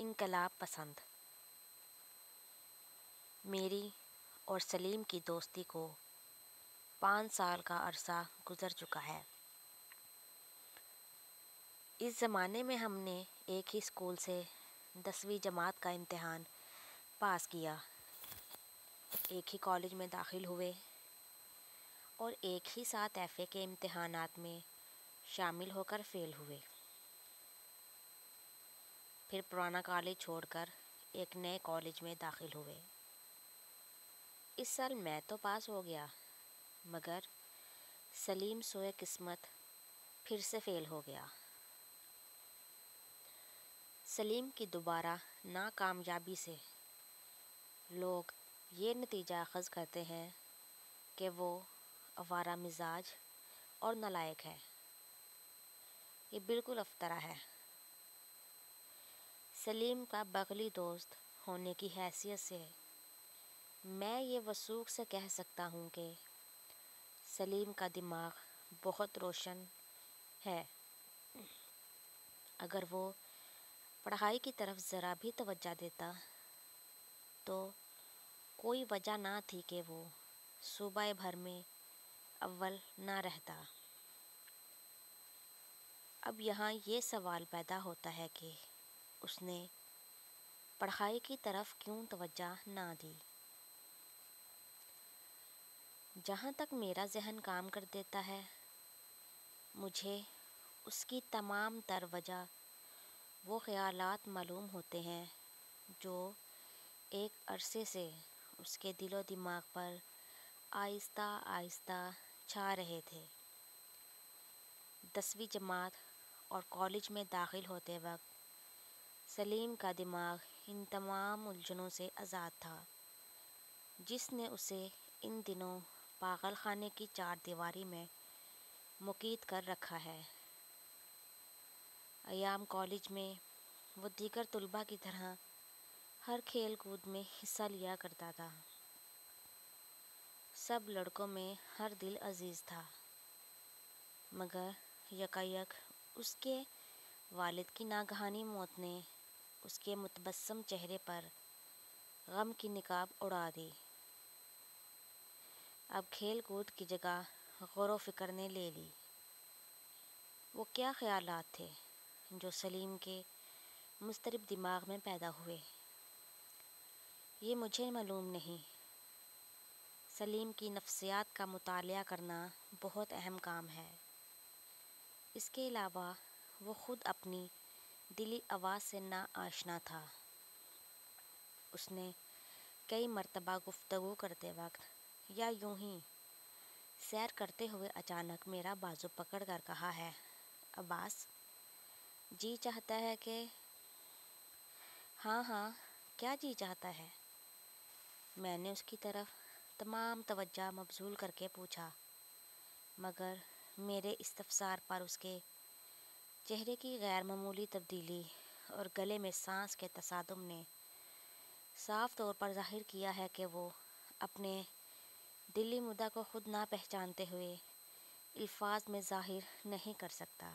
انقلاب پسند۔ میری اور سلیم کی دوستی کو 5 سال کا عرصہ گزر چکا ہے۔ اس زمانے میں ہم نے ایک ہی اسکول سے 10ویں جماعت کا امتحان پاس کیا، ایک ہی کالج میں داخل ہوئے اور ایک ہی ساتھ FA کے امتحانات میں شامل ہو کر فیل ہوئے۔ پھر پرانا کالج چھوڑ کر ایک نئے کالج میں داخل ہوئے۔ اس سال میں تو پاس ہو گیا، مگر سلیم سوئے قسمت پھر سے فیل ہو گیا۔ سلیم کی دوبارہ ناکامیابی سے لوگ یہ نتیجہ اخذ کرتے ہیں کہ وہ آوارہ مزاج اور نالائق ہے۔ یہ بالکل افطرا ہے۔ سلیم کا بغلی دوست ہونے کی حیثیت سے میں یہ وثوق سے کہہ سکتا ہوں کہ سلیم کا دماغ بہت روشن ہے۔ اگر وہ پڑھائی کی طرف ذرا بھی توجہ دیتا تو کوئی وجہ نہ تھی کہ وہ صوبہ بھر میں اول نہ رہتا۔ اب یہاں یہ سوال پیدا ہوتا ہے کہ اس نے پڑھائی کی طرف کیوں توجہ نہ دی؟ جہاں تک میرا ذہن کام کر دیتا ہے، مجھے اس کی تمام تر وجہ وہ خیالات معلوم ہوتے ہیں جو ایک عرصے سے اس کے دل و دماغ پر آہستہ آہستہ چھا رہے تھے۔ 10ویں جماعت اور کالج میں داخل ہوتے وقت سلیم کا دماغ ان تمام الجھنوں سے آزاد تھا جس نے اسے ان دنوں پاگل خانے کی چار دیواری میں مقید کر رکھا ہے۔ ایام کالج میں وہ دیگر طلباء کی طرح ہر کھیل کود میں حصہ لیا کرتا تھا۔ سب لڑکوں میں ہر دل عزیز تھا، مگر یکایک اس کے والد کی ناگہانی موت نے اس کے متبسم چہرے پر غم کی نقاب اڑا دی۔ اب کھیل کود کی جگہ غور و فکر نے لے لی۔ وہ کیا خیالات تھے جو سلیم کے مضطرب دماغ میں پیدا ہوئے، یہ مجھے معلوم نہیں۔ سلیم کی نفسیات کا مطالعہ کرنا بہت اہم کام ہے۔ اس کے علاوہ وہ خود اپنی دلی آواز سے نا آشنا تھا۔ اس نے کئی مرتبہ گفتگو کرتے وقت یا یوں ہی سیر کرتے ہوئے اچانک میرا بازو پکڑ کر کہا ہے، عباس، جی چاہتا ہے کہ… ہاں ہاں، کیا جی چاہتا ہے؟ میں نے اس کی طرف تمام توجہ مبذول کر کے پوچھا، مگر میرے استفسار پر اس کے چہرے کی غیر معمولی تبدیلی اور گلے میں سانس کے تصادم نے صاف طور پر ظاہر کیا ہے کہ وہ اپنے دلی مدعا کو خود نہ پہچانتے ہوئے الفاظ میں ظاہر نہیں کر سکتا۔